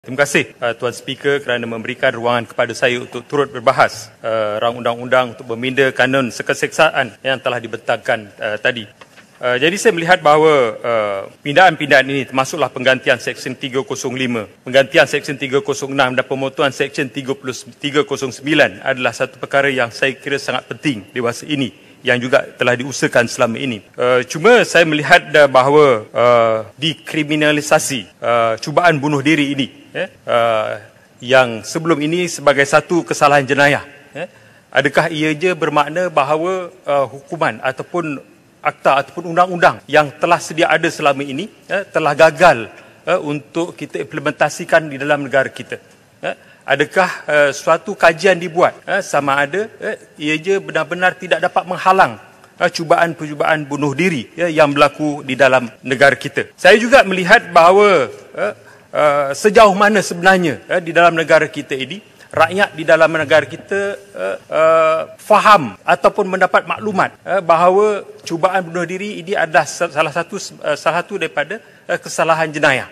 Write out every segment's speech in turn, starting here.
Terima kasih Tuan Speaker kerana memberikan ruangan kepada saya untuk turut berbahas rang undang-undang untuk meminda kanun keseksaan yang telah dibentangkan tadi. Jadi saya melihat bahawa pindaan-pindaan ini termasuklah penggantian Seksyen 305, penggantian Seksyen 306 dan pemotongan Seksyen 309 adalah satu perkara yang saya kira sangat penting di masa ini, yang juga telah diusahakan selama ini. Cuma saya melihat bahawa dikriminalisasi cubaan bunuh diri ini, yang sebelum ini sebagai satu kesalahan jenayah, adakah ia je bermakna bahawa hukuman ataupun akta ataupun undang-undang yang telah sedia ada selama ini telah gagal untuk kita implementasikan di dalam negara kita? Adakah suatu kajian dibuat sama ada ia je benar-benar tidak dapat menghalang cubaan-percubaan bunuh diri yang berlaku di dalam negara kita? Saya juga melihat bahawa sejauh mana sebenarnya di dalam negara kita ini rakyat di dalam negara kita faham ataupun mendapat maklumat bahawa cubaan bunuh diri ini adalah salah satu daripada kesalahan jenayah.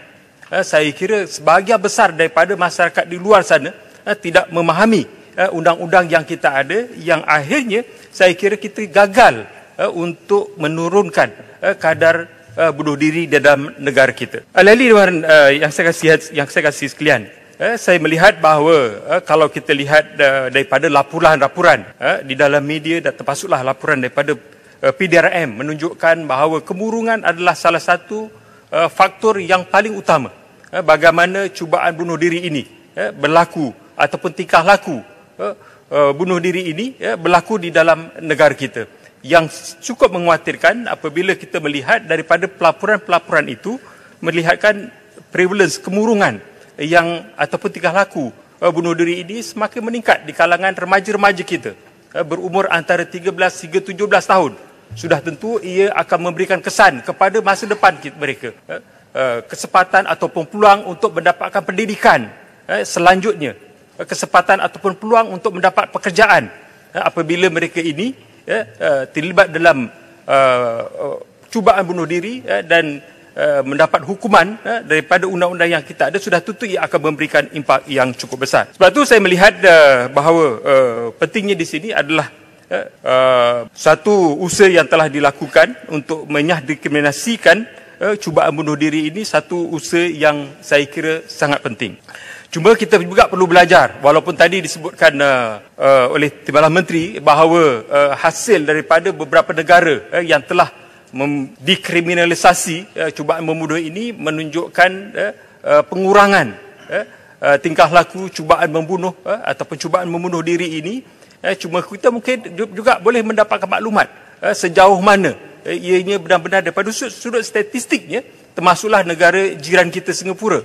Saya kira sebahagian besar daripada masyarakat di luar sana tidak memahami undang-undang yang kita ada, yang akhirnya saya kira kita gagal untuk menurunkan kadar bunuh diri dalam negara kita. Alih-alih yang saya kasih sekalian, saya melihat bahawa kalau kita lihat daripada laporan-laporan di dalam media dan termasuklah laporan daripada PDRM menunjukkan bahawa kemurungan adalah salah satu faktor yang paling utama bagaimana cubaan bunuh diri ini berlaku ataupun tingkah laku bunuh diri ini berlaku di dalam negara kita, yang cukup mengkhawatirkan apabila kita melihat daripada pelaporan-pelaporan itu melihatkan prevalence kemurungan yang ataupun tingkah laku bunuh diri ini semakin meningkat di kalangan remaja-remaja kita berumur antara 13 hingga 17 tahun. Sudah tentu ia akan memberikan kesan kepada masa depan mereka, kesempatan ataupun peluang untuk mendapatkan pendidikan selanjutnya, kesempatan ataupun peluang untuk mendapat pekerjaan apabila mereka ini terlibat dalam cubaan bunuh diri dan mendapat hukuman daripada undang-undang yang kita ada, sudah tentu ia akan memberikan impak yang cukup besar. Sebab itu saya melihat bahawa pentingnya di sini adalah satu usaha yang telah dilakukan untuk mendiskriminasikan cubaan bunuh diri ini, satu usaha yang saya kira sangat penting. Cuma kita juga perlu belajar, walaupun tadi disebutkan oleh Timbalan Menteri bahawa hasil daripada beberapa negara yang telah dikriminalisasi cubaan membunuh ini menunjukkan pengurangan tingkah laku cubaan membunuh ataupun cubaan membunuh diri ini. Cuma kita mungkin juga boleh mendapatkan maklumat sejauh mana ianya benar-benar daripada sudut statistiknya, termasuklah negara jiran kita Singapura,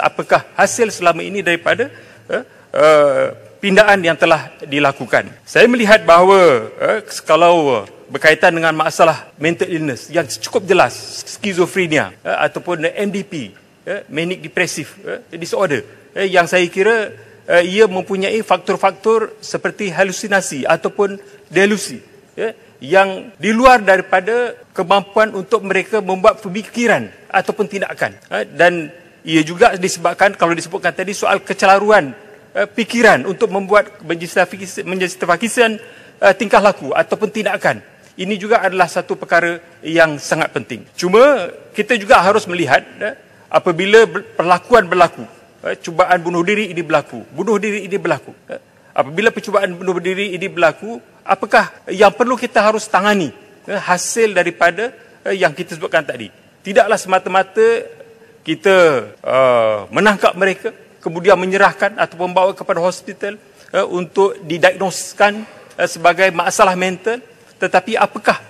apakah hasil selama ini daripada pindaan yang telah dilakukan. Saya melihat bahawa kalau berkaitan dengan masalah mental illness yang cukup jelas, skizofrenia ataupun MDP, manic depressive disorder, yang saya kira ia mempunyai faktor-faktor seperti halusinasi ataupun delusi, yang di luar daripada kemampuan untuk mereka membuat pemikiran ataupun tindakan, dan ia juga disebabkan, kalau disebutkan tadi, soal kecelaruan pikiran untuk membuat menjustifikasikan tingkah laku ataupun tindakan. Ini juga adalah satu perkara yang sangat penting. Cuma kita juga harus melihat apabila perlakuan berlaku, cubaan bunuh diri ini berlaku, apabila percubaan bunuh diri ini berlaku, apakah yang perlu kita harus tangani hasil daripada yang kita sebutkan tadi? Tidaklah semata-mata kita menangkap mereka, kemudian menyerahkan atau membawa kepada hospital untuk didiagnoskan sebagai masalah mental, tetapi apakah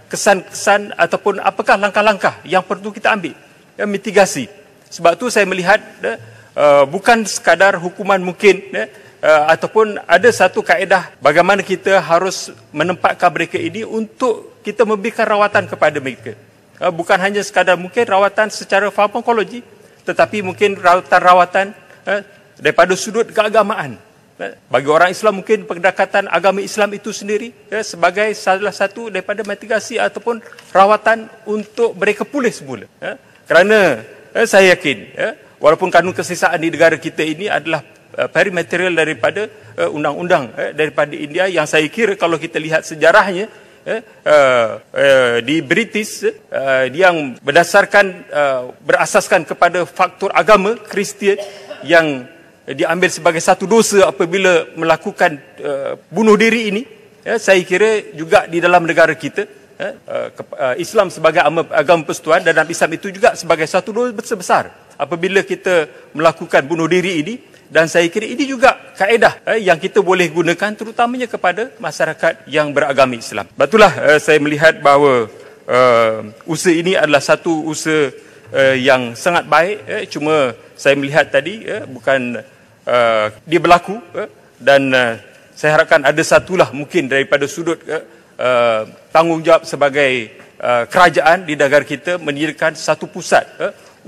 kesan-kesan ataupun apakah langkah-langkah yang perlu kita ambil, mitigasi. Sebab itu saya melihat bukan sekadar hukuman mungkin, ataupun ada satu kaedah bagaimana kita harus menempatkan mereka ini untuk kita memberikan rawatan kepada mereka. Bukan hanya sekadar mungkin rawatan secara farmakologi, tetapi mungkin rawatan daripada sudut keagamaan. Bagi orang Islam mungkin pendekatan agama Islam itu sendiri sebagai salah satu daripada mitigasi ataupun rawatan untuk mereka pulih semula. Kerana saya yakin walaupun kanun kesesaan di negara kita ini adalah very material daripada undang-undang daripada India, yang saya kira kalau kita lihat sejarahnya di British yang berasaskan kepada faktor agama Kristian, yang diambil sebagai satu dosa apabila melakukan bunuh diri ini. Saya kira juga di dalam negara kita Islam sebagai agama persekutuan, dan dalam Islam itu juga sebagai satu dosa besar apabila kita melakukan bunuh diri ini. Dan saya kira ini juga kaedah yang kita boleh gunakan terutamanya kepada masyarakat yang beragama Islam. Betullah saya melihat bahawa usaha ini adalah satu usaha yang sangat baik. Cuma saya melihat tadi bukan dia berlaku, dan saya harapkan ada satulah mungkin daripada sudut tanggungjawab sebagai kerajaan di negara kita mendirikan satu pusat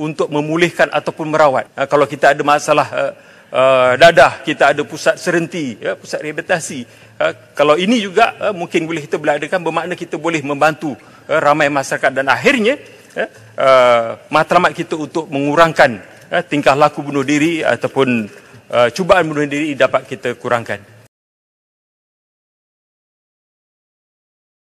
untuk memulihkan ataupun merawat. Kalau kita ada masalah dadah, kita ada pusat serenti, pusat rehabilitasi. Kalau ini juga mungkin boleh kita beradakan, bermakna kita boleh membantu ramai masyarakat, dan akhirnya matlamat kita untuk mengurangkan tingkah laku bunuh diri ataupun cubaan bunuh diri dapat kita kurangkan.